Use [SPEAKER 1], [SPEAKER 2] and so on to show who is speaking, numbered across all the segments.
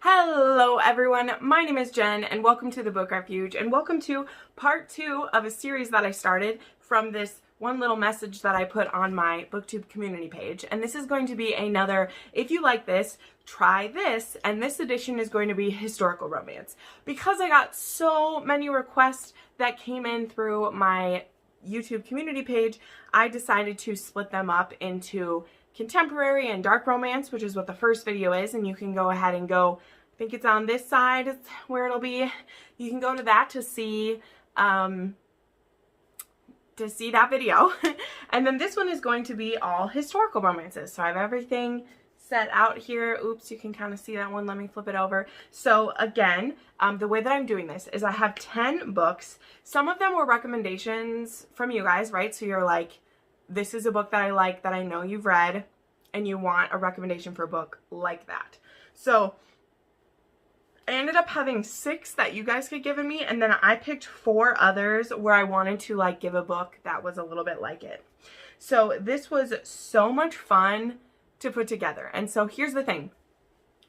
[SPEAKER 1] Hello everyone, my name is Jen and welcome to the Book Refuge and welcome to part 2 of a series that I started from this one little message that I put on my BookTube community page. And this is going to be another, if you like this, try this, and this edition is going to be historical romance. Because I got so many requests that came in through my YouTube community page, I decided to split them up into contemporary and dark romance, which is what the first video is, and you can go ahead and go, I think it's on this side is where it'll be. You can go to that to see that video. And then this one is going to be all historical romances. So I have everything set out here. Oops, you can kind of see that one. Let me flip it over. So again, the way that I'm doing this is I have 10 books. Some of them were recommendations from you guys, right? So you're like, this is a book that I like that I know you've read and you want a recommendation for a book like that. So I ended up having 6 that you guys had given me, and then I picked 4 others where I wanted to like give a book that was a little bit like it. So this was so much fun to put together. And so here's the thing.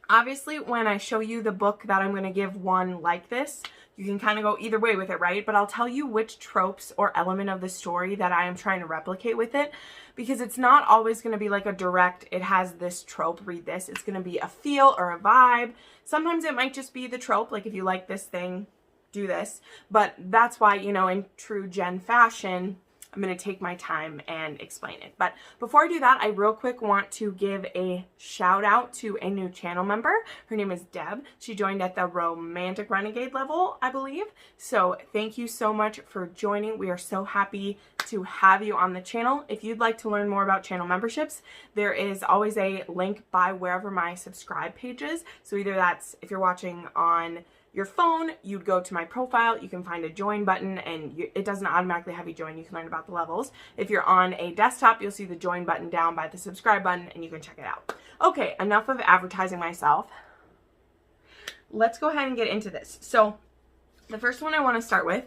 [SPEAKER 1] Obviously, when I show you the book that I'm going to give one like this, you can kind of go either way with it, right? But I'll tell you which tropes or element of the story that I am trying to replicate with it, because it's not always going to be like a direct, it has this trope, read this. It's going to be a feel or a vibe. Sometimes it might just be the trope, like if you like this thing, do this. But that's why, you know, in true Jen fashion, I'm going to take my time and explain it. But before I do that, I real quick want to give a shout out to a new channel member. Her name is Deb. She joined at the Romantic Renegade level, I believe. So thank you so much for joining. We are so happy to have you on the channel. If you'd like to learn more about channel memberships, there is always a link by wherever my subscribe page is. So either that's, if you're watching on your phone, you'd go to my profile, you can find a join button, and it doesn't automatically have you join. You can learn about the levels. If you're on a desktop, you'll see the join button down by the subscribe button, and you can check it out. Okay, enough of advertising myself. Let's go ahead and get into this. So the first one I want to start with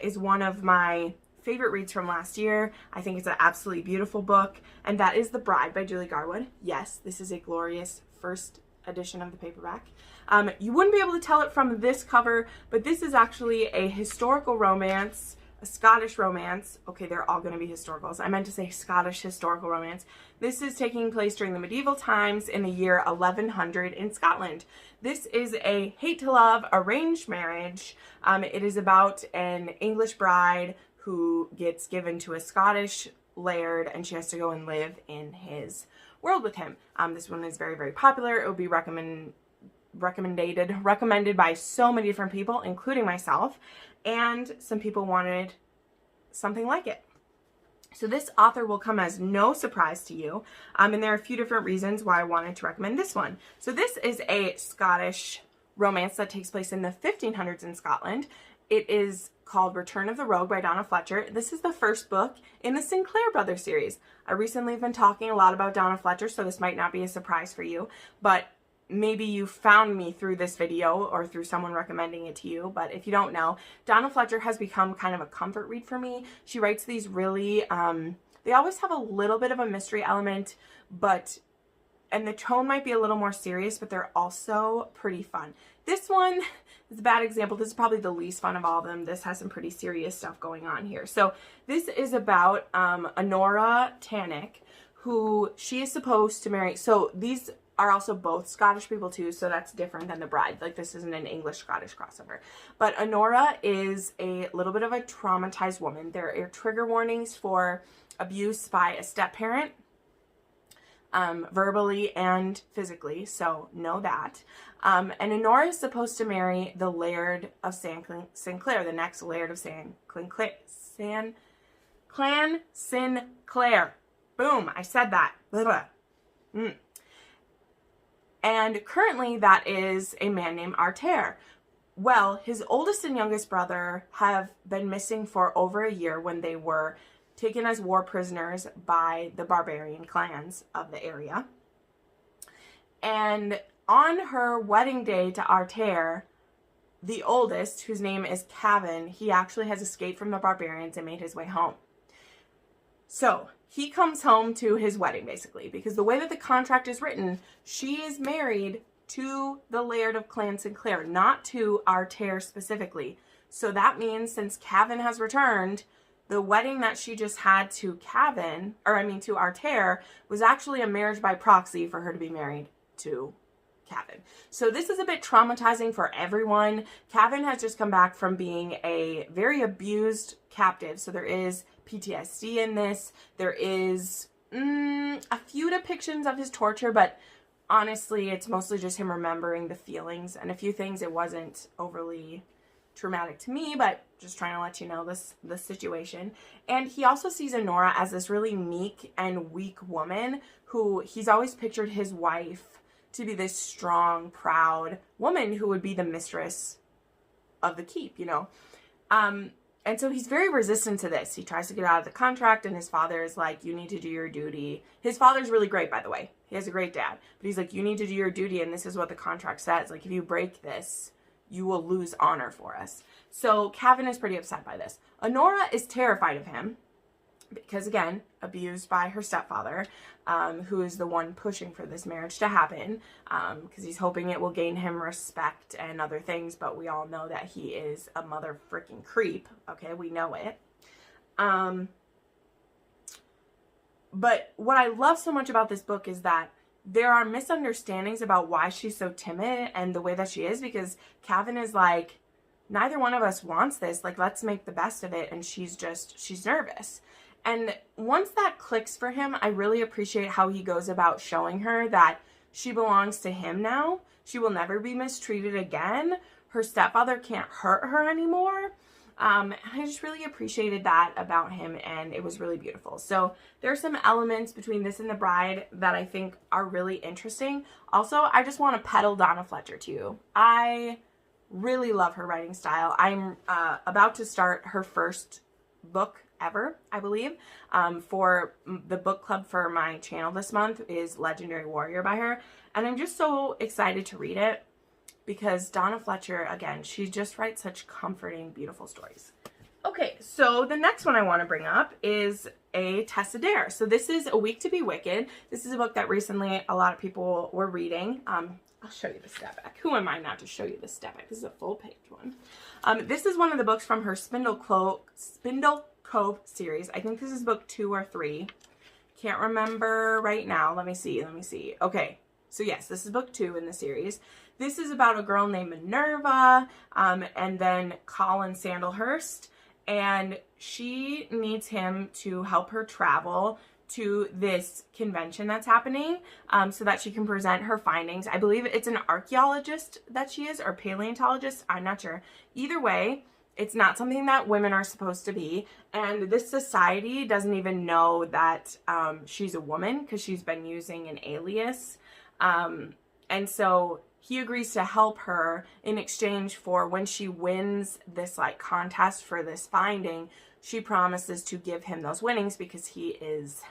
[SPEAKER 1] is one of my favorite reads from last year. I think it's an absolutely beautiful book, and that is The Bride by Julie Garwood. Yes, this is a glorious first edition of the paperback. You wouldn't be able to tell it from this cover, but this is actually a historical romance, a Scottish romance. Okay, they're all going to be historicals. I meant to say Scottish historical romance. This is taking place during the medieval times in the year 1100 in Scotland. This is a hate-to-love arranged marriage. It is about an English bride who gets given to a Scottish laird, and she has to go and live in his world with him. This one is very, very popular. It will be recommended by so many different people, including myself, and some people wanted something like it. So this author will come as no surprise to you, and there are a few different reasons why I wanted to recommend this one. So this is a Scottish romance that takes place in the 1500s in Scotland. It is called Return of the Rogue by Donna Fletcher. This is the first book in the Sinclair Brothers series. I recently have been talking a lot about Donna Fletcher, so this might not be a surprise for you, but maybe you found me through this video or through someone recommending it to you. But if you don't know, Donna Fletcher has become kind of a comfort read for me. She writes these really, they always have a little bit of a mystery element, and the tone might be a little more serious, but they're also pretty fun. This one is a bad example. This is probably the least fun of all of them. This has some pretty serious stuff going on here. So this is about Honora Tannick, who she is supposed to marry. So these are also both Scottish people too, so that's different than The Bride. Like, this isn't an English-Scottish crossover. But Honora is a little bit of a traumatized woman. There are trigger warnings for abuse by a step-parent, verbally and physically, so know that. And Honora is supposed to marry the Laird of Sinclair, the next Laird of Clan Sinclair. Boom, I said that. And currently that is a man named Artair. Well, his oldest and youngest brother have been missing for over a year when they were taken as war prisoners by the barbarian clans of the area. And on her wedding day to Artair, the oldest, whose name is Cavan, he actually has escaped from the barbarians and made his way home. So he comes home to his wedding, basically, because the way that the contract is written, she is married to the Laird of Clan Sinclair, not to Artère specifically. So that means since Cavan has returned, the wedding that she just had to to Artère, was actually a marriage by proxy for her to be married to Cavan. So this is a bit traumatizing for everyone. Cavan has just come back from being a very abused captive. So there is PTSD in this. There is a few depictions of his torture, but honestly, it's mostly just him remembering the feelings and a few things. It wasn't overly traumatic to me, but just trying to let you know this situation. And he also sees Honora as this really meek and weak woman who he's always pictured his wife to be this strong, proud woman who would be the mistress of the keep, you know. And so he's very resistant to this. He tries to get out of the contract, and his father is like, you need to do your duty. His father's really great, by the way. He has a great dad. But he's like, you need to do your duty, and this is what the contract says. Like, if you break this, you will lose honor for us. So Cavan is pretty upset by this. Honora is terrified of him because, again, abused by her stepfather, who is the one pushing for this marriage to happen, because he's hoping it will gain him respect and other things, but we all know that he is a mother freaking creep. Okay, we know it. But what I love so much about this book is that there are misunderstandings about why she's so timid and the way that she is, because Cavan is like, neither one of us wants this. Like, let's make the best of it. And she's nervous. And once that clicks for him, I really appreciate how he goes about showing her that she belongs to him now. She will never be mistreated again. Her stepfather can't hurt her anymore. And I just really appreciated that about him, and it was really beautiful. So there are some elements between this and The Bride that I think are really interesting. Also, I just want to peddle Donna Fletcher to you. I really love her writing style. I'm about to start her first book ever, I believe, for the book club for my channel this month is Legendary Warrior by her, and I'm just so excited to read it because Donna Fletcher, again, she just writes such comforting, beautiful stories. Okay, so the next one I want to bring up is a Tessa Dare. So this is A Week to Be Wicked. This is a book that recently a lot of people were reading. I'll show you the step back. Who am I not to show you the step back? This is a full page one. This is one of the books from her Spindle Cove series. I think this is book 2 or 3. Can't remember right now. Let me see. Okay, so yes, this is book 2 in the series. This is about a girl named Minerva, and then Colin Sandalhurst, and she needs him to help her travel to this convention that's happening, so that she can present her findings. I believe it's an archaeologist that she is, or paleontologist, I'm not sure. Either way, it's not something that women are supposed to be, and this society doesn't even know that she's a woman because she's been using an alias, and so he agrees to help her in exchange for when she wins this like contest for this finding, she promises to give him those winnings because he is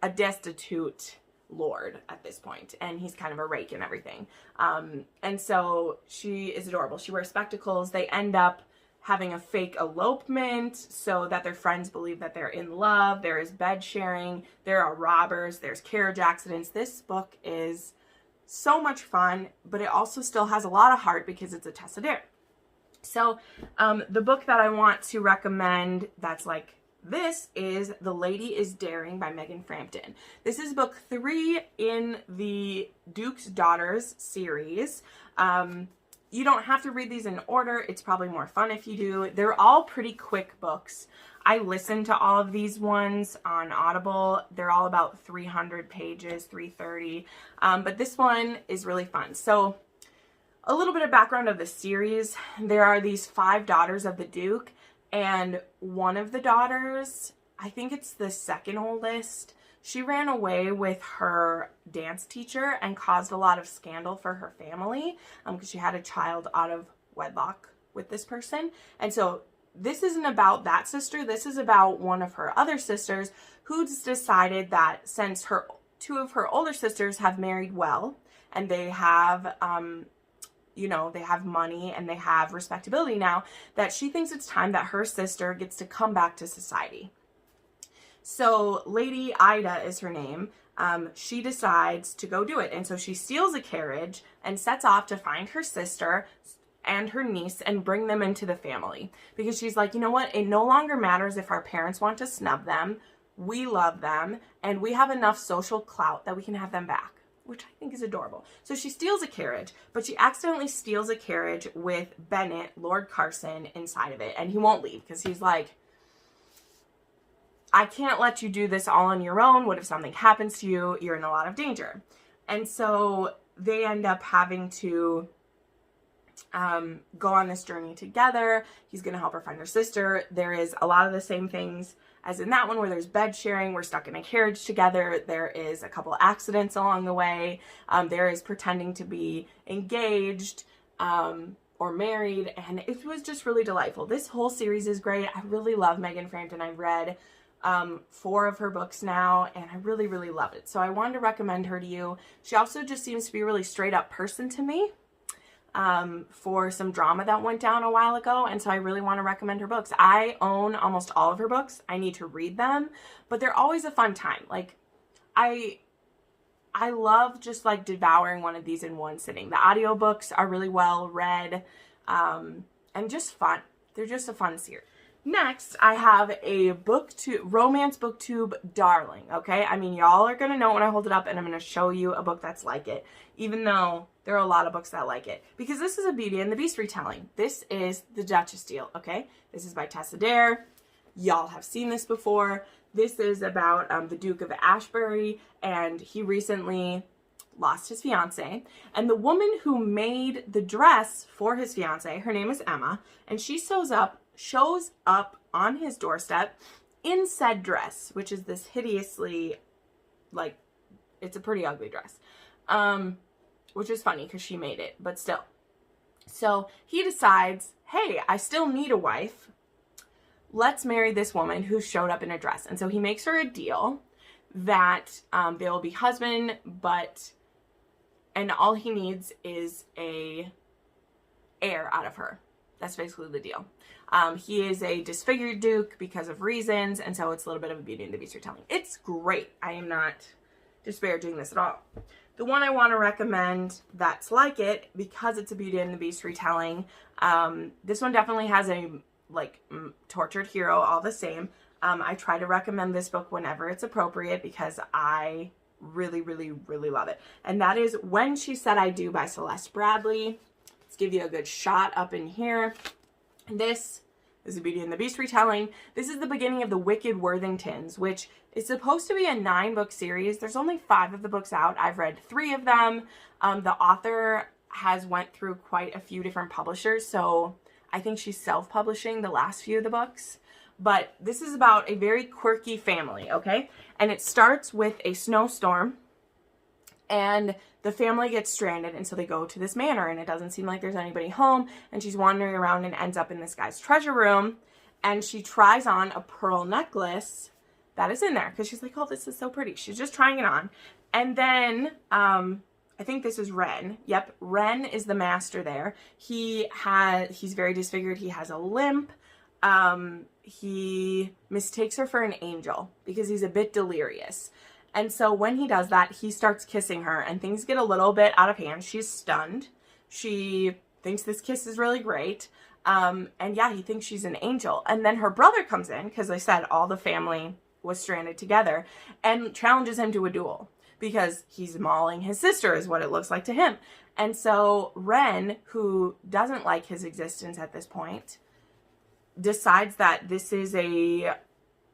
[SPEAKER 1] a destitute lord at this point, and he's kind of a rake and everything. And so she is adorable. She wears spectacles. They end up having a fake elopement so that their friends believe that they're in love. There is bed sharing. There are robbers. There's carriage accidents. This book is so much fun, but it also still has a lot of heart because it's a Tessa Dare. So the book that I want to recommend that's like this is The Lady is Daring by Megan Frampton. This is book 3 in the Duke's Daughters series. You don't have to read these in order. It's probably more fun if you do. They're all pretty quick books. I listened to all of these ones on Audible. They're all about 300 pages, 330. But this one is really fun. So a little bit of background of the series. There are these 5 daughters of the Duke, and one of the daughters, I think it's the second oldest, she ran away with her dance teacher and caused a lot of scandal for her family because she had a child out of wedlock with this person. And so this isn't about that sister. This is about one of her other sisters who's decided that since 2 of her older sisters have married well and they have, they have money and they have respectability now, that she thinks it's time that her sister gets to come back to society. So Lady Ida is her name. She decides to go do it. And so she steals a carriage and sets off to find her sister and her niece and bring them into the family. Because she's like, you know what? It no longer matters if our parents want to snub them. We love them. And we have enough social clout that we can have them back, which I think is adorable. So she steals a carriage, but she accidentally steals a carriage with Bennett, Lord Carson, inside of it. And he won't leave because he's like, I can't let you do this all on your own. What if something happens to you? You're in a lot of danger. And so they end up having to go on this journey together. He's going to help her find her sister. There is a lot of the same things as in that one where there's bed sharing. We're stuck in a carriage together. There is a couple accidents along the way. There is pretending to be engaged or married. And it was just really delightful. This whole series is great. I really love Megan Frampton. I've read 4 of her books now, and I really, really love it. So I wanted to recommend her to you. She also just seems to be a really straight up person to me for some drama that went down a while ago, and so I really want to recommend her books. I own almost all of her books. I need to read them, but they're always a fun time. Like, I love just like devouring one of these in one sitting. The audiobooks are really well read and just fun. They're just a fun series. Next, I have a romance booktube darling, okay? I mean, y'all are going to know when I hold it up, and I'm going to show you a book that's like it, even though there are a lot of books that like it, because this is a Beauty and the Beast retelling. This is The Duchess Deal, okay? This is by Tessa Dare. Y'all have seen this before. This is about the Duke of Ashbury, and he recently lost his fiance, and the woman who made the dress for his fiance, her name is Emma, and she shows up on his doorstep in said dress, which is this hideously, like, it's a pretty ugly dress, which is funny because she made it, but still. So he decides, hey, I still need a wife. Let's marry this woman who showed up in a dress. And so he makes her a deal that they will be husband, and all he needs is a heir out of her. That's basically the deal. He is a disfigured duke because of reasons, and so it's a little bit of a Beauty and the Beast retelling. It's great. I am not disparaging this at all. The one I want to recommend that's like it, because it's a Beauty and the Beast retelling, this one definitely has a, like, tortured hero all the same. I try to recommend this book whenever it's appropriate because I really, really, really love it. And that is When She Said I Do by Celeste Bradley. Let's give you a good shot up in here. This is a Beauty and the Beast retelling. This is the beginning of the Wicked Worthingtons, which is supposed to be a 9-book series. There's only 5 of the books out. I've read 3 of them. The author has went through quite a few different publishers, so I think she's self-publishing the last few of the books. But this is about a very quirky family, okay? And it starts with a snowstorm, and the family gets stranded, and so they go to this manor, and it doesn't seem like there's anybody home, and she's wandering around and ends up in this guy's treasure room, and she tries on a pearl necklace that is in there, because she's like, oh, this is so pretty. She's just trying it on. And then, I think this is Ren. Yep, Ren is the master there. He's very disfigured. He has a limp. He mistakes her for an angel because he's a bit delirious. And so when he does that, he starts kissing her, and things get a little bit out of hand. She's stunned. She thinks this kiss is really great. And yeah, he thinks she's an angel. And then her brother comes in, because I said all the family was stranded together, and challenges him to a duel because he's mauling his sister is what it looks like to him. And so Ren, who doesn't like his existence at this point, decides that this is a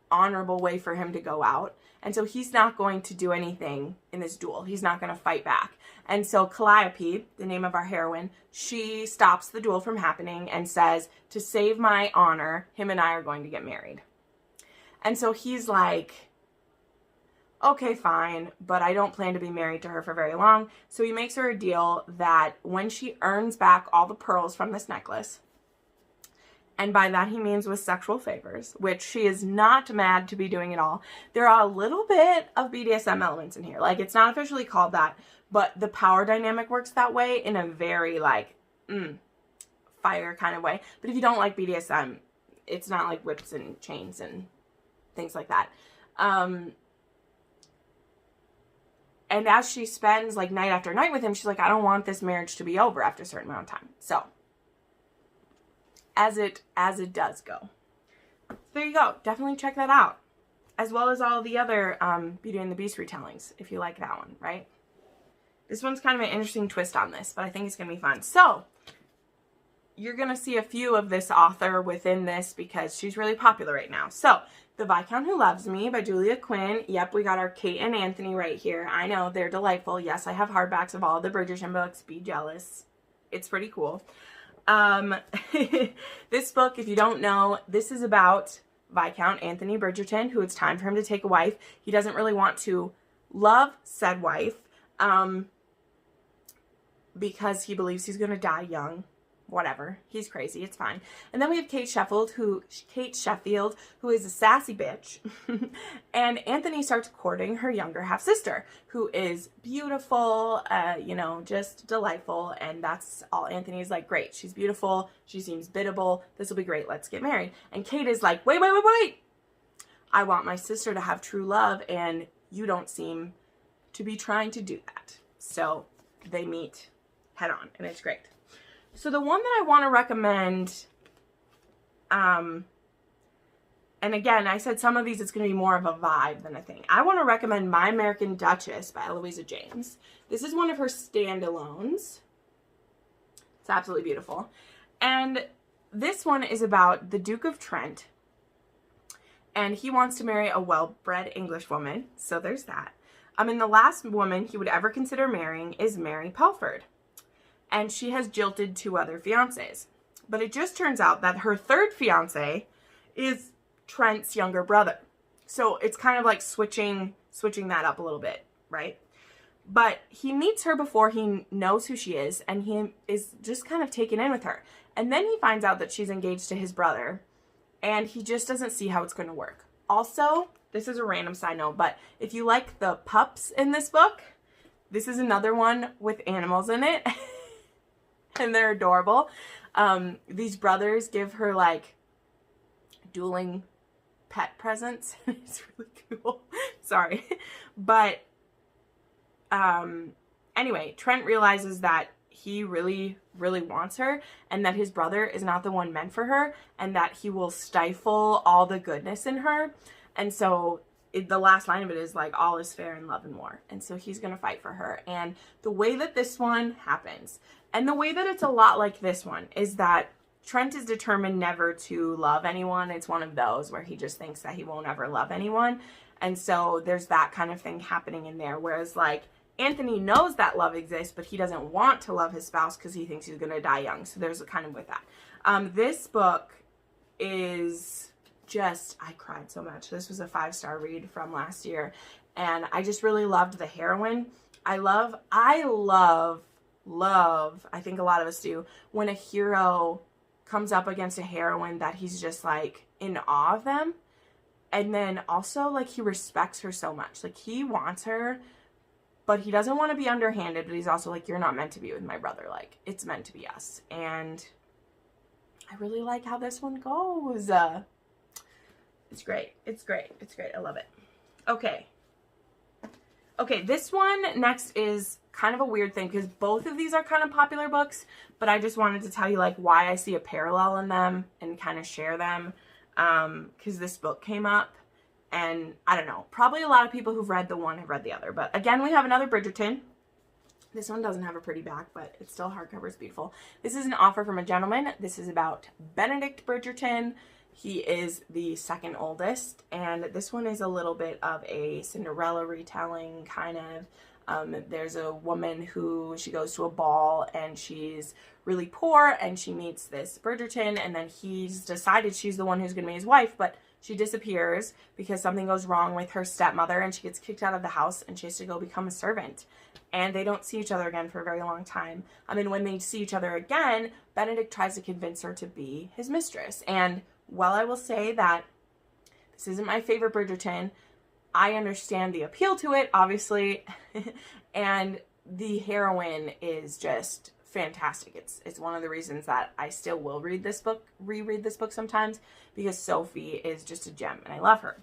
[SPEAKER 1] honorable way for him to go out. And so he's not going to do anything in this duel. He's not going to fight back. And so Kleypas, the name of our heroine, she stops the duel from happening and says, to save my honor, him and I are going to get married. And so he's like, okay, fine, but I don't plan to be married to her for very long. So he makes her a deal that when she earns back all the pearls from this necklace, and by that he means with sexual favors, which she is not mad to be doing at all. There are a little bit of BDSM elements in here. Like, it's not officially called that, but the power dynamic works that way in a very, like, fire kind of way. But if you don't like BDSM, it's not like whips and chains and things like that. And as she spends like night after night with him, she's like, I don't want this marriage to be over after a certain amount of time. So as it does go. So there you go. Definitely check that out. As well as all the other Beauty and the Beast retellings, if you like that one, right? This one's kind of an interesting twist on this, but I think it's going to be fun. So you're going to see a few of this author within this because she's really popular right now. So The Viscount Who Loves Me by Julia Quinn. Yep, we got our Kate and Anthony right here. I know, they're delightful. Yes, I have hardbacks of all the Bridgerton books. Be jealous. It's pretty cool. This book, if you don't know, this is about Viscount Anthony Bridgerton, who it's time for him to take a wife. He doesn't really want to love said wife, because he believes he's going to die young. Whatever. He's crazy. It's fine. And then we have Kate Sheffield, who is a sassy bitch. And Anthony starts courting her younger half-sister, who is beautiful, you know, just delightful. And that's all. Anthony's like, great. She's beautiful. She seems biddable. This will be great. Let's get married. And Kate is like, wait. I want my sister to have true love, and you don't seem to be trying to do that. So they meet head on, and it's great. So the one that I want to recommend, and again, I said some of these, it's going to be more of a vibe than a thing. I want to recommend My American Duchess by Eloisa James. This is one of her standalones. It's absolutely beautiful. And this one is about the Duke of Trent, and he wants to marry a well-bred English woman. So there's that. And the last woman he would ever consider marrying is Mary Pelford. And she has jilted 2 other fiancés. But it just turns out that her third fiancé is Trent's younger brother. So it's kind of like switching that up a little bit, right? But he meets her before he knows who she is, and he is just kind of taken in with her. And then he finds out that she's engaged to his brother, and he just doesn't see how it's going to work. Also, this is a random side note, but if you like the pups in this book, this is another one with animals in it. And they're adorable. These brothers give her like dueling pet presents. It's really cool. Sorry. But anyway, Trent realizes that he really, really wants her, and that his brother is not the one meant for her, and that he will stifle all the goodness in her. And so the last line of it is like, all is fair in love and war. And so he's going to fight for her. And the way that this one happens, and the way that it's a lot like this one, is that Trent is determined never to love anyone. It's one of those where he just thinks that he won't ever love anyone. And so there's that kind of thing happening in there. Whereas like Anthony knows that love exists, but he doesn't want to love his spouse because he thinks he's going to die young. So there's a kind of with that. This book is just, I cried so much. This was a 5-star read from last year, and I just really loved the heroine. I love, I think a lot of us do, when a hero comes up against a heroine that he's just like in awe of them. And then also like he respects her so much. Like he wants her, but he doesn't want to be underhanded, but he's also like, you're not meant to be with my brother. Like it's meant to be us. And I really like how this one goes. It's great. It's great. It's great. I love it. Okay. Okay, this one next is kind of a weird thing because both of these are kind of popular books, but I just wanted to tell you like why I see a parallel in them and kind of share them, because this book came up, and I don't know, probably a lot of people who've read the one have read the other. But again, we have another Bridgerton. This one doesn't have a pretty back, but it's still hardcover. It's beautiful. This is An Offer from a Gentleman. This is about Benedict Bridgerton. He is the second oldest, and this one is a little bit of a Cinderella retelling, kind of. There's a woman who, she goes to a ball, and she's really poor, and she meets this Bridgerton, and then he's decided she's the one who's going to be his wife, but she disappears because something goes wrong with her stepmother, and she gets kicked out of the house, and she has to go become a servant. And they don't see each other again for a very long time. I mean, when they see each other again, Benedict tries to convince her to be his mistress. And while I will say that this isn't my favorite Bridgerton, I understand the appeal to it, obviously. And the heroine is just fantastic. It's one of the reasons that I still will reread this book sometimes, because Sophie is just a gem and I love her.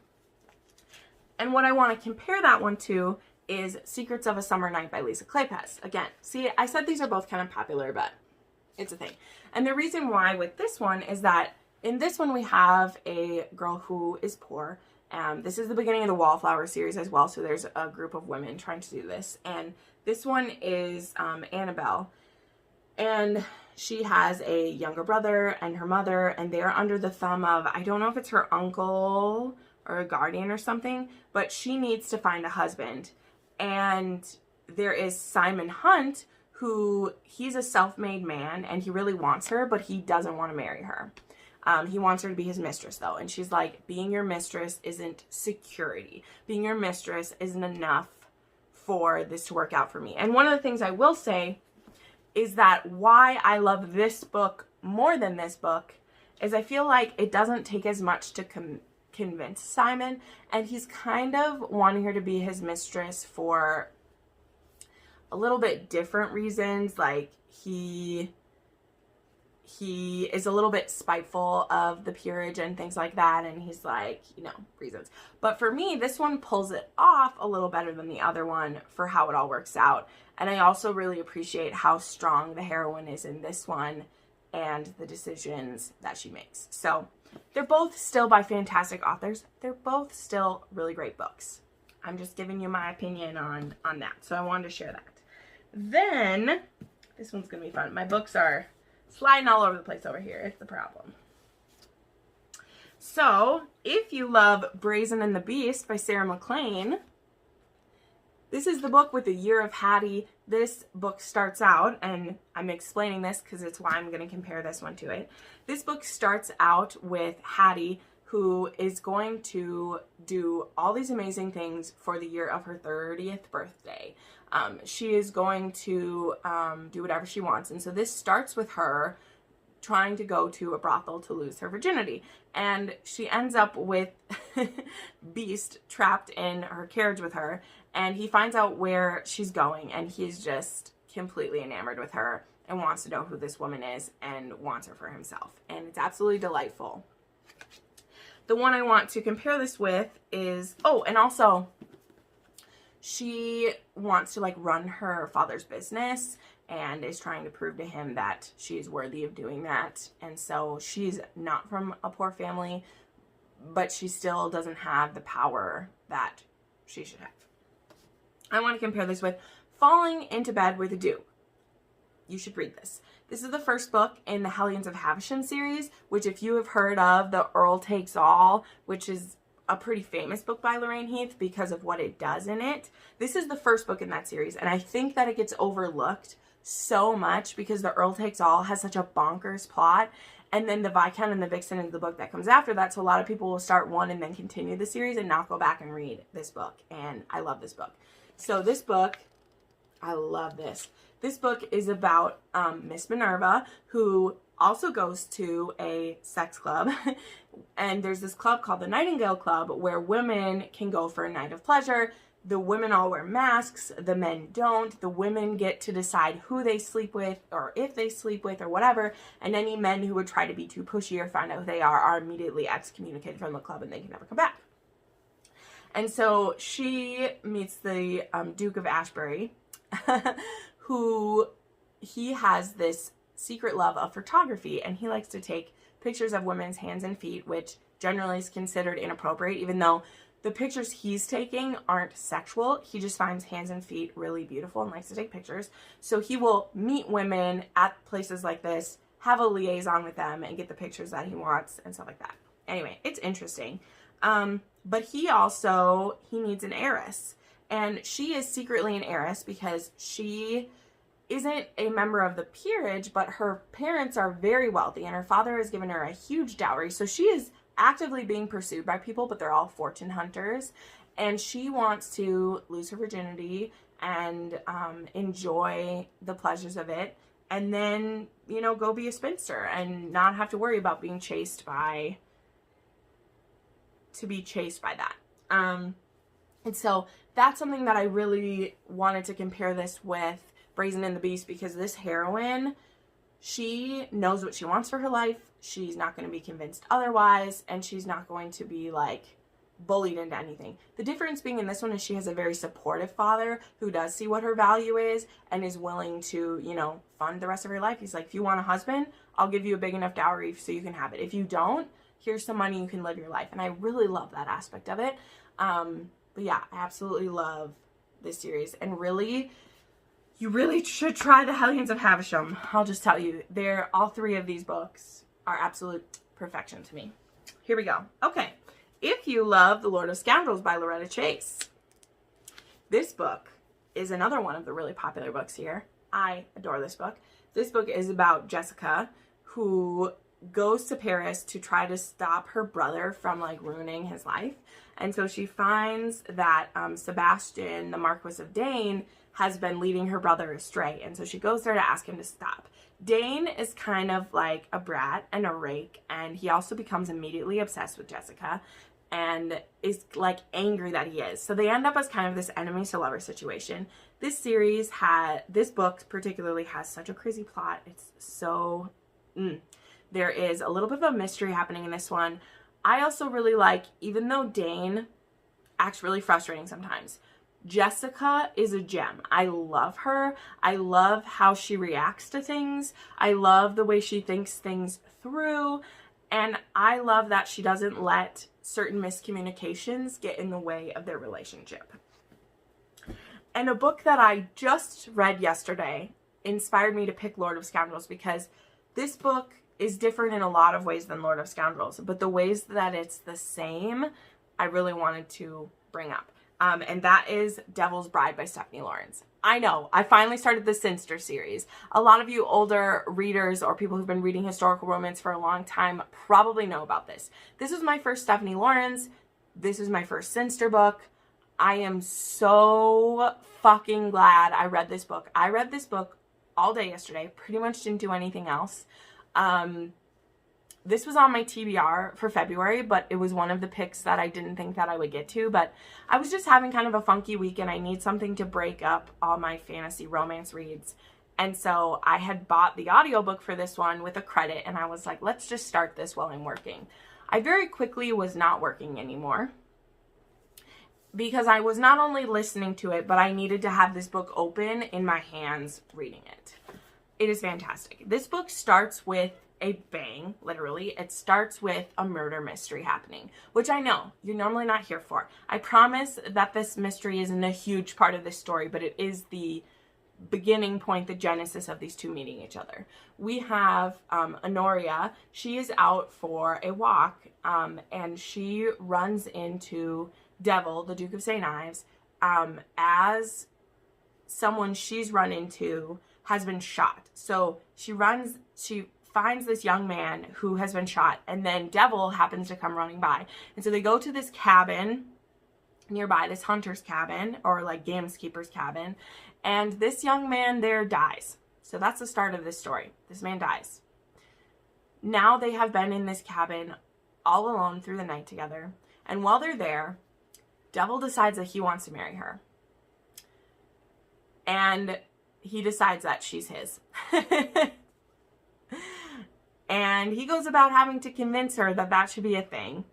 [SPEAKER 1] And what I want to compare that one to is Secrets of a Summer Night by Lisa Kleypas. Again, see, I said these are both kind of popular, but it's a thing. And the reason why with this one is that in this one we have a girl who is poor. This is the beginning of the Wallflower series as well, so there's a group of women trying to do this. And this one is Annabelle. And she has a younger brother and her mother, and they're under the thumb of, I don't know if it's her uncle or a guardian or something, but she needs to find a husband. And there is Simon Hunt, who he's a self-made man and he really wants her, but he doesn't want to marry her. He wants her to be his mistress though. And she's like, being your mistress isn't security. Being your mistress isn't enough for this to work out for me. And one of the things I will say is that why I love this book more than this book is I feel like it doesn't take as much to convince Simon, and he's kind of wanting her to be his mistress for a little bit different reasons. Like he is a little bit spiteful of the peerage and things like that, and he's like, you know, reasons. But for me, this one pulls it off a little better than the other one for how it all works out. And I also really appreciate how strong the heroine is in this one and the decisions that she makes. So they're both still by fantastic authors. They're both still really great books. I'm just giving you my opinion on that. So I wanted to share that. Then, this one's going to be fun. My books are sliding all over the place over here. It's the problem. So, if you love Brazen and the Beast by Sarah MacLean, this is the book with the Year of Hattie. This book starts out, and I'm explaining this because it's why I'm going to compare this one to it. This book starts out with Hattie, who is going to do all these amazing things for the year of her 30th birthday. She is going to do whatever she wants. And so this starts with her trying to go to a brothel to lose her virginity. And she ends up with Beast trapped in her carriage with her. And he finds out where she's going, and he's just completely enamored with her and wants to know who this woman is and wants her for himself. And it's absolutely delightful. The one I want to compare this with is, oh, and also she wants to like run her father's business and is trying to prove to him that she's worthy of doing that. And so she's not from a poor family, but she still doesn't have the power that she should have. I want to compare this with Falling into Bed with a Duke. You should read this. This is the first book in the Hellions of Havisham series, which if you have heard of, The Earl Takes All, which is a pretty famous book by Lorraine Heath because of what it does in it. This is the first book in that series, and I think that it gets overlooked so much because The Earl Takes All has such a bonkers plot, and then the Viscount and the Vixen is the book that comes after that, so a lot of people will start one and then continue the series and not go back and read this book, and I love this book. So this book, I love this. This book is about Miss Minerva, who also goes to a sex club. And there's this club called the Nightingale Club where women can go for a night of pleasure. The women all wear masks. The men don't. The women get to decide who they sleep with or if they sleep with or whatever. And any men who would try to be too pushy or find out who they are immediately excommunicated from the club and they can never come back. And so she meets the Duke of Ashbury, who he has this secret love of photography, and he likes to take pictures of women's hands and feet, which generally is considered inappropriate, even though the pictures he's taking aren't sexual. He just finds hands and feet really beautiful and likes to take pictures. So he will meet women at places like this, have a liaison with them, and get the pictures that he wants and stuff like that. Anyway, it's interesting. But he needs an heiress. And she is secretly an heiress because she isn't a member of the peerage, but her parents are very wealthy and her father has given her a huge dowry. So she is actively being pursued by people, but they're all fortune hunters. And she wants to lose her virginity and enjoy the pleasures of it. And then, you know, go be a spinster and not have to worry about being chased by that. And so that's something that I really wanted to compare this with Brazen and the Beast, because this heroine, she knows what she wants for her life. She's not going to be convinced otherwise, and she's not going to be like bullied into anything. The difference being in this one is she has a very supportive father who does see what her value is and is willing to, you know, fund the rest of her life. He's like, if you want a husband, I'll give you a big enough dowry so you can have it. If you don't, here's some money, you can live your life. And I really love that aspect of it. But yeah, I absolutely love this series. And really, you really should try The Hellions of Havisham. I'll just tell you, all three of these books are absolute perfection to me. Here we go. Okay. If you love The Lord of Scoundrels by Loretta Chase, this book is another one of the really popular books here. I adore this book. This book is about Jessica, who goes to Paris to try to stop her brother from like ruining his life. And so she finds that Sebastian, the Marquis of Dane, has been leading her brother astray. And so she goes there to ask him to stop. Dane is kind of like a brat and a rake, and he also becomes immediately obsessed with Jessica and is like angry that he is. So they end up as kind of this enemies to lover situation. This book particularly has such a crazy plot. It's so, there is a little bit of a mystery happening in this one. I also really like, even though Dane acts really frustrating sometimes, Jessica is a gem. I love her. I love how she reacts to things. I love the way she thinks things through. And I love that she doesn't let certain miscommunications get in the way of their relationship. And a book that I just read yesterday inspired me to pick Lord of Scoundrels, because this book is different in a lot of ways than Lord of Scoundrels, but the ways that it's the same, I really wanted to bring up. And that is Devil's Bride by Stephanie Lawrence. I know, I finally started the Sinster series. A lot of you older readers or people who've been reading historical romance for a long time probably know about this. This was my first Stephanie Lawrence. This is my first Sinster book. I am so fucking glad I read this book. I read this book all day yesterday. Pretty much didn't do anything else. This was on my TBR for February, but it was one of the picks that I didn't think that I would get to. But I was just having kind of a funky week, and I need something to break up all my fantasy romance reads. And so I had bought the audiobook for this one with a credit, and I was like, let's just start this while I'm working. I very quickly was not working anymore, because I was not only listening to it, but I needed to have this book open in my hands reading it. It is fantastic. This book starts with a bang, literally. It starts with a murder mystery happening, which I know you're normally not here for. I promise that this mystery isn't a huge part of this story, but it is the beginning point, the genesis of these two meeting each other. We have Honoria. She is out for a walk, and she runs into Devil, the Duke of St. Ives, as someone she's run into has been shot. So she finds this young man who has been shot, and then Devil happens to come running by. And so they go to this cabin nearby, this hunter's cabin, or like gameskeeper's cabin, and this young man there dies. So that's the start of this story. This man dies. Now they have been in this cabin all alone through the night together, and while they're there, Devil decides that he wants to marry her. And he decides that she's his. And he goes about having to convince her that that should be a thing.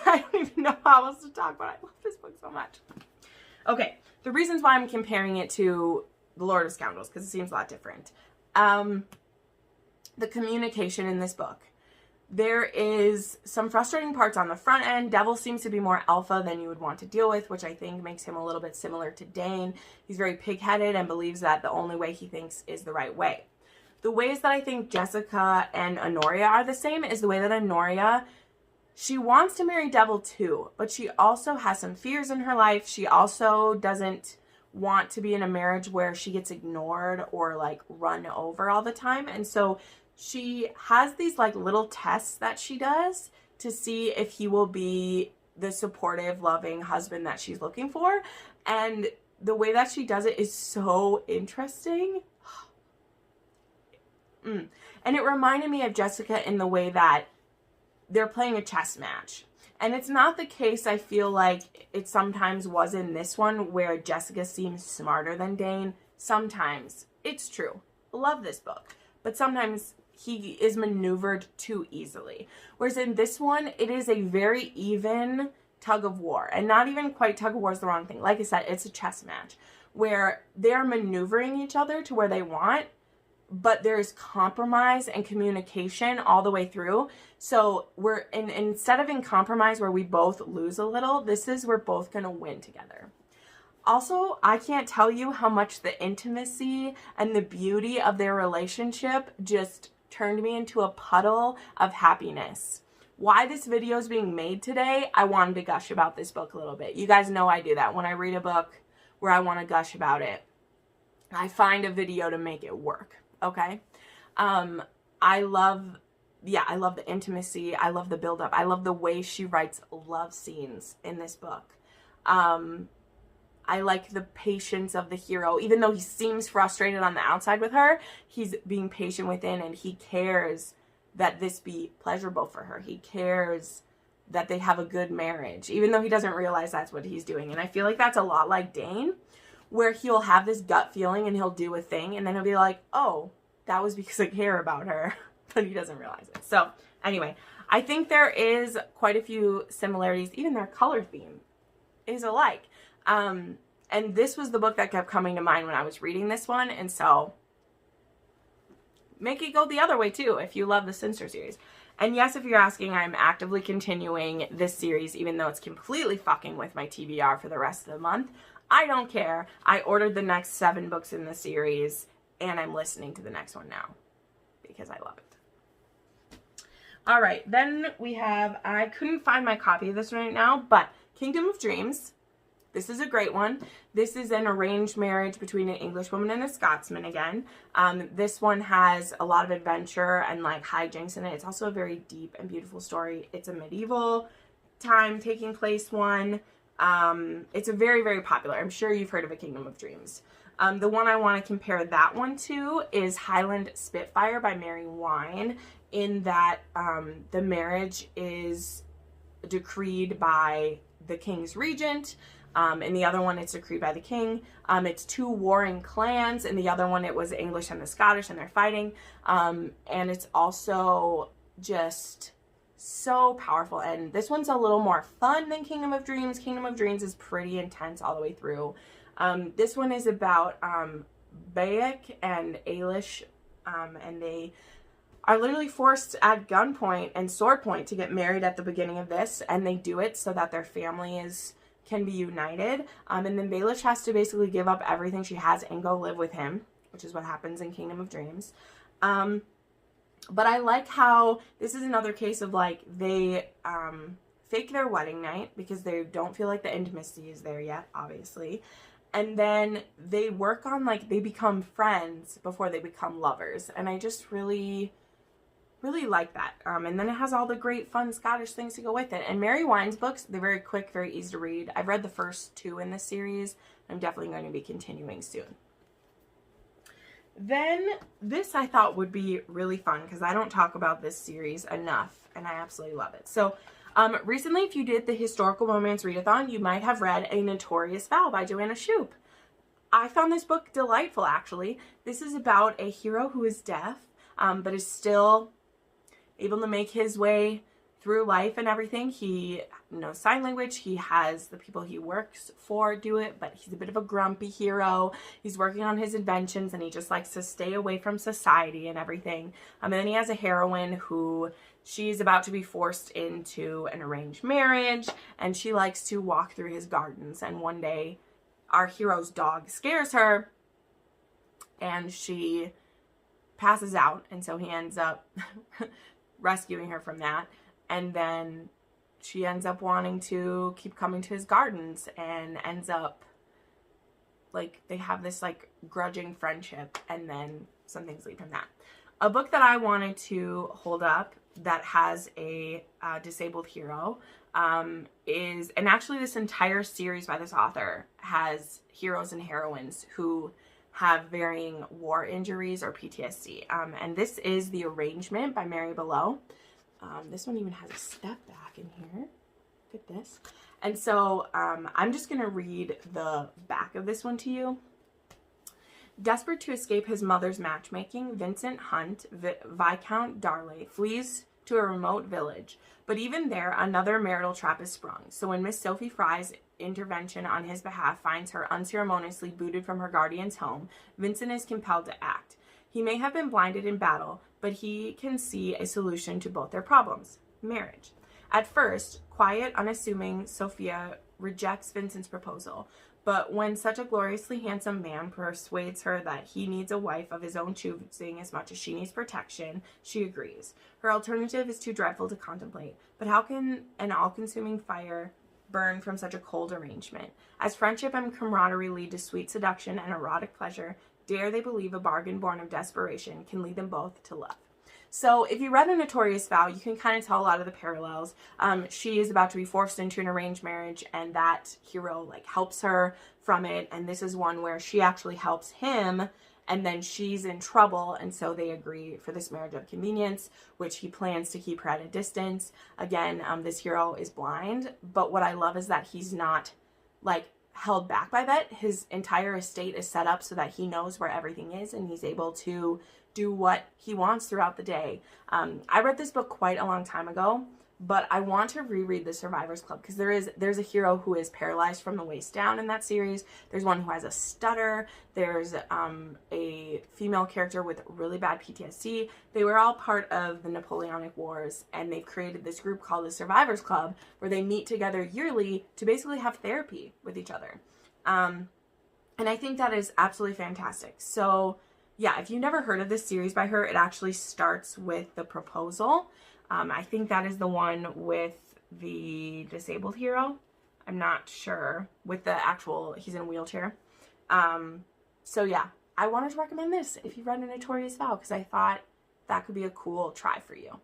[SPEAKER 1] I don't even know how else to talk, but I love this book so much. Okay, the reasons why I'm comparing it to The Lord of Scoundrels, because it seems a lot different. The communication in this book. There is some frustrating parts on the front end. Devil seems to be more alpha than you would want to deal with, which I think makes him a little bit similar to Dane. He's very pig-headed and believes that the only way he thinks is the right way. The ways that I think Jessica and Honoria are the same is the way that Honoria, she wants to marry Devil too, but she also has some fears in her life. She also doesn't want to be in a marriage where she gets ignored or like run over all the time. And so she has these like little tests that she does to see if he will be the supportive, loving husband that she's looking for. And the way that she does it is so interesting. And it reminded me of Jessica in the way that they're playing a chess match. And it's not the case, I feel like it sometimes was in this one, where Jessica seems smarter than Dane. Sometimes it's true. Love this book. But sometimes he is maneuvered too easily. Whereas in this one, it is a very even tug of war. And not even quite tug of war is the wrong thing. Like I said, it's a chess match where they're maneuvering each other to where they want, but there's compromise and communication all the way through. So we're instead of in compromise where we both lose a little, this is we're both going to win together. Also, I can't tell you how much the intimacy and the beauty of their relationship just turned me into a puddle of happiness. Why this video is being made today, I wanted to gush about this book a little bit. You guys know I do that. When I read a book where I want to gush about it, I find a video to make it work, okay? I love the intimacy. I love the buildup. I love the way she writes love scenes in this book. I like the patience of the hero. Even though he seems frustrated on the outside with her, he's being patient within, and he cares that this be pleasurable for her. He cares that they have a good marriage, even though he doesn't realize that's what he's doing. And I feel like that's a lot like Dane, where he'll have this gut feeling and he'll do a thing, and then he'll be like, oh, that was because I care about her, but he doesn't realize it. So anyway, I think there is quite a few similarities. Even their color theme is alike. And this was the book that kept coming to mind when I was reading this one. And so make it go the other way too if you love the Sinister series. And yes, if you're asking, I'm actively continuing this series, even though it's completely fucking with my TBR for the rest of the month. I don't care. I ordered the next 7 books in the series, and I'm listening to the next one now because I love it. All right, then we have, I couldn't find my copy of this right now, but Kingdom of Dreams. This is a great one. This is an arranged marriage between an Englishwoman and a Scotsman again. This one has a lot of adventure and like hijinks in it. It's also a very deep and beautiful story. It's a medieval time taking place one. It's a very, very popular. I'm sure you've heard of A Kingdom of Dreams. The one I want to compare that one to is Highland Spitfire by Mary Wine, in that the marriage is decreed by the king's regent. In the other one, it's decreed by the king. It's 2 warring clans. In the other one, it was the English and the Scottish, and they're fighting. And it's also just so powerful. And this one's a little more fun than Kingdom of Dreams. Kingdom of Dreams is pretty intense all the way through. This one is about Bayek and Ailish, and they are literally forced at gunpoint and sword point to get married at the beginning of this, and they do it so that their families can be united. And then Baelish has to basically give up everything she has and go live with him, which is what happens in Kingdom of Dreams. But I like how this is another case of like they fake their wedding night because they don't feel like the intimacy is there yet, obviously. And then they work on like they become friends before they become lovers. And I just really like that. And then it has all the great fun Scottish things to go with it. And Mary Wine's books, they're very quick, very easy to read. I've read the first 2 in this series. I'm definitely going to be continuing soon. Then this I thought would be really fun because I don't talk about this series enough and I absolutely love it. So recently, if you did the Historical Romance Readathon, you might have read A Notorious Vow by Joanna Shoup. I found this book delightful, actually. This is about a hero who is deaf, but is still able to make his way through life and everything. He knows sign language. He has the people he works for do it, but he's a bit of a grumpy hero. He's working on his inventions and he just likes to stay away from society and everything. And then he has a heroine who she's about to be forced into an arranged marriage, and she likes to walk through his gardens. And one day our hero's dog scares her and she passes out, and so he ends up rescuing her from that. And then she ends up wanting to keep coming to his gardens and ends up, like, they have this, like, grudging friendship, and then some things lead from that. A book that I wanted to hold up that has a disabled hero is, and actually this entire series by this author has heroes and heroines who have varying war injuries or PTSD. And this is The Arrangement by Mary Below. This one even has a step back in here. Look at this. And so I'm just going to read the back of this one to you. Desperate to escape his mother's matchmaking, Vincent Hunt, Viscount Darley, flees to a remote village. But even there, another marital trap is sprung. So when Miss Sophie Fry's intervention on his behalf finds her unceremoniously booted from her guardian's home, Vincent is compelled to act. He may have been blinded in battle, but he can see a solution to both their problems: marriage. At first, quiet, unassuming Sophia rejects Vincent's proposal, but when such a gloriously handsome man persuades her that he needs a wife of his own choosing as much as she needs protection, she agrees. Her alternative is too dreadful to contemplate, but how can an all-consuming fire burn from such a cold arrangement? As friendship and camaraderie lead to sweet seduction and erotic pleasure, dare they believe a bargain born of desperation can lead them both to love? So if you read A Notorious Vow, you can kind of tell a lot of the parallels. She is about to be forced into an arranged marriage, and that hero like helps her from it. And this is one where she actually helps him, and then she's in trouble, and so they agree for this marriage of convenience, which he plans to keep her at a distance. Again, this hero is blind, but what I love is that he's not like held back by that. His entire estate is set up so that he knows where everything is, and he's able to do what he wants throughout the day. I read this book quite a long time ago, but I want to reread The Survivors Club because there's a hero who is paralyzed from the waist down in that series. There's one who has a stutter. There's a female character with really bad PTSD. They were all part of the Napoleonic Wars, and they've created this group called The Survivors Club where they meet together yearly to basically have therapy with each other. And I think that is absolutely fantastic. So yeah, if you've never heard of this series by her, it actually starts with the proposal. I think that is the one with the disabled hero. I'm not sure. With the actual, he's in a wheelchair. So yeah, I wanted to recommend this if you've read A Notorious Vow, because I thought that could be a cool try for you.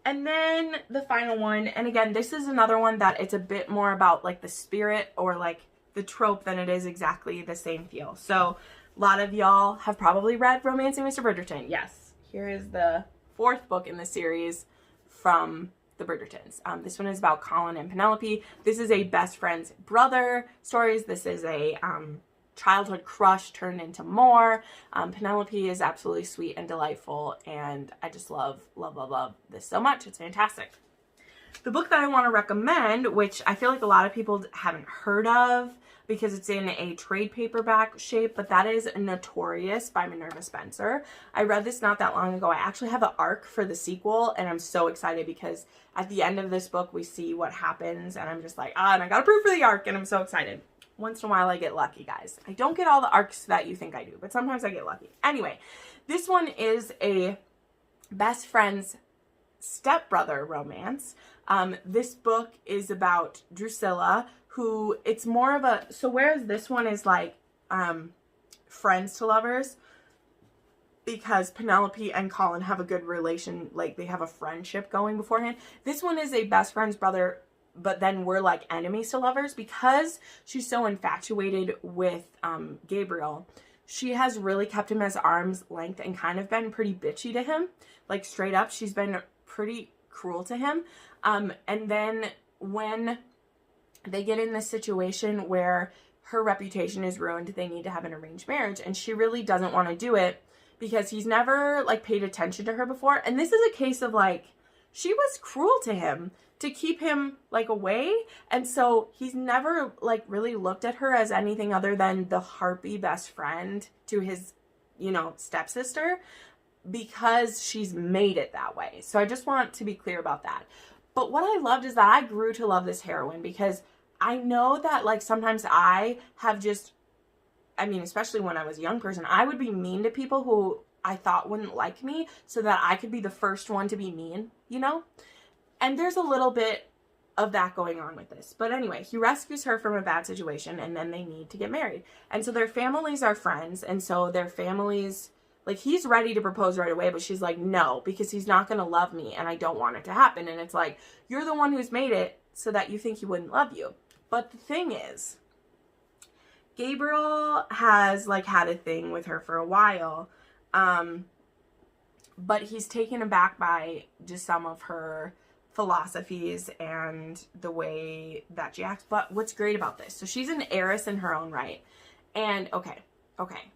[SPEAKER 1] And then the final one, and again, this is another one that it's a bit more about like the spirit or like the trope than it is exactly the same feel. So a lot of y'all have probably read Romancing Mr. Bridgerton. Yes, here is the 4th book in the series from the Bridgertons. This one is about Colin and Penelope. This is a best friend's brother stories. This is a childhood crush turned into more. Penelope is absolutely sweet and delightful, and I just love this so much. It's fantastic. The book that I want to recommend, which I feel like a lot of people haven't heard of because it's in a trade paperback shape, but that is Notorious by Minerva Spencer. I read this not that long ago. I actually have the arc for the sequel, and I'm so excited because at the end of this book, we see what happens, and I'm just like, and I got approved for the arc, and I'm so excited. Once in a while, I get lucky, guys. I don't get all the arcs that you think I do, but sometimes I get lucky. Anyway, this one is a best friend's stepbrother romance. This book is about Drusilla, who it's more of a, so whereas this one is like friends to lovers, because Penelope and Colin have a good relation, like they have a friendship going beforehand. This one is a best friend's brother, but then we're like enemies to lovers because she's so infatuated with Gabriel. She has really kept him as arm's length and kind of been pretty bitchy to him, like straight up. She's been pretty cruel to him. And then when they get in this situation where her reputation is ruined, they need to have an arranged marriage, and she really doesn't want to do it because he's never like paid attention to her before. And this is a case of like, she was cruel to him to keep him like away, and so he's never like really looked at her as anything other than the harpy best friend to his, you know, stepsister, because she's made it that way. So I just want to be clear about that. But what I loved is that I grew to love this heroine because I know that like sometimes I have just, I mean, especially when I was a young person, I would be mean to people who I thought wouldn't like me so that I could be the first one to be mean, you know? And there's a little bit of that going on with this. But anyway, he rescues her from a bad situation, and then they need to get married. And so their families are friends, and so their families, like, he's ready to propose right away, but she's like, no, because he's not going to love me, and I don't want it to happen. And it's like, you're the one who's made it so that you think he wouldn't love you. But the thing is, Gabriel has, like, had a thing with her for a while, but he's taken aback by just some of her philosophies and the way that she acts. But what's great about this, so she's an heiress in her own right, And okay,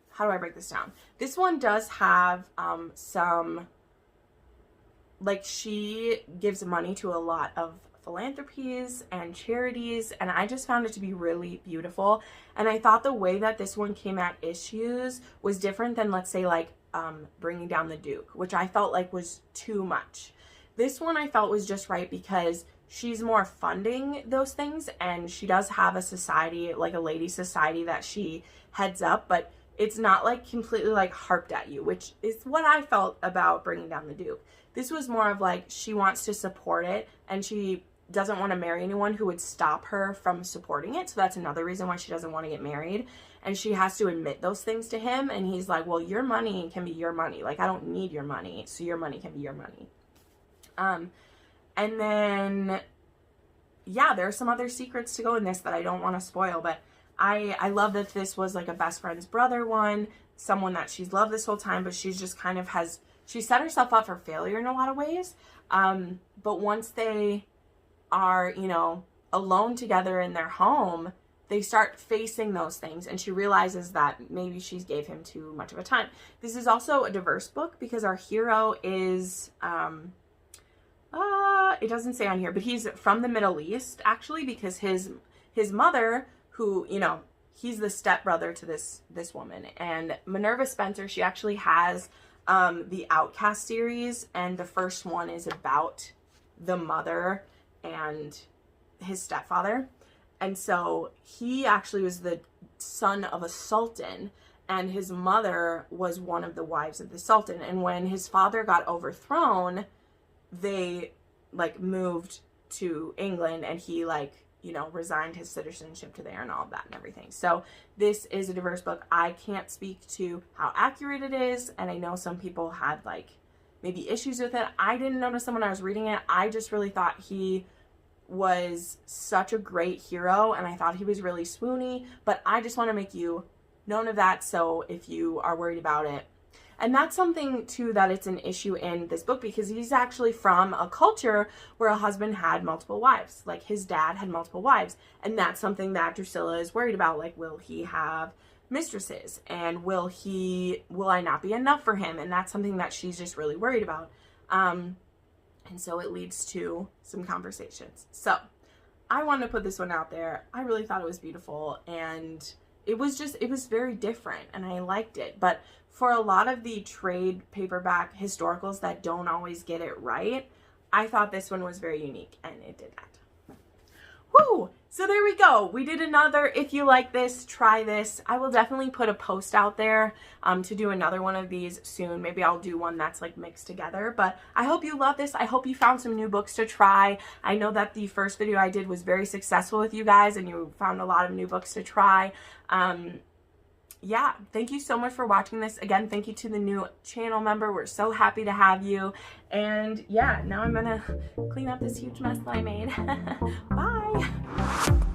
[SPEAKER 1] how do I break this down? This one does have some, like, she gives money to a lot of philanthropies and charities, and I just found it to be really beautiful. And I thought the way that this one came at issues was different than, let's say, like Bringing Down the Duke, which I felt like was too much. This one I felt was just right because she's more funding those things, and she does have a society, like a lady society that she heads up, but it's not like completely like harped at you, which is what I felt about Bringing Down the Duke. This was more of like, she wants to support it, and she doesn't want to marry anyone who would stop her from supporting it. So that's another reason why she doesn't want to get married. And she has to admit those things to him. And he's like, well, your money can be your money. Like, I don't need your money. So your money can be your money. And then, yeah, there are some other secrets to go in this that I don't want to spoil. But I love that this was like a best friend's brother one. Someone that she's loved this whole time. But she's just kind of she set herself up for failure in a lot of ways. But once they are, you know, alone together in their home, they start facing those things, and she realizes that maybe she gave him too much of a time. This is also a diverse book because our hero is, it doesn't say on here, but he's from the Middle East, actually, because his mother, who, you know, he's the stepbrother to this woman, and Minerva Spencer, she actually has the Outcast series, and the first one is about the mother and his stepfather. And so he actually was the son of a sultan, and his mother was one of the wives of the sultan. And when his father got overthrown, they like moved to England, and he, like, you know, resigned his citizenship to there and all of that and everything. So this is a diverse book. I can't speak to how accurate it is, and I know some people had like maybe issues with it. I didn't notice them when I was reading it. I just really thought he was such a great hero, and I thought he was really swoony, but I just want to make you known of that, so if you are worried about it. And that's something too that it's an issue in this book, because he's actually from a culture where a husband had multiple wives. Like, his dad had multiple wives, and that's something that Drusilla is worried about. Like, will he have mistresses, and will I not be enough for him? And that's something that she's just really worried about. And so it leads to some conversations. So I wanted to put this one out there. I really thought it was beautiful, and it was very different, and I liked it. But for a lot of the trade paperback historicals that don't always get it right, I thought this one was very unique, and it did that. Woo! So there we go. We did another If You Like This, Try This. I will definitely put a post out there to do another one of these soon. Maybe I'll do one that's like mixed together. But I hope you love this. I hope you found some new books to try. I know that the first video I did was very successful with you guys, and you found a lot of new books to try. Yeah, thank you so much for watching this. Again, thank you to the new channel member. We're so happy to have you. And yeah, now I'm gonna clean up this huge mess that I made. Bye.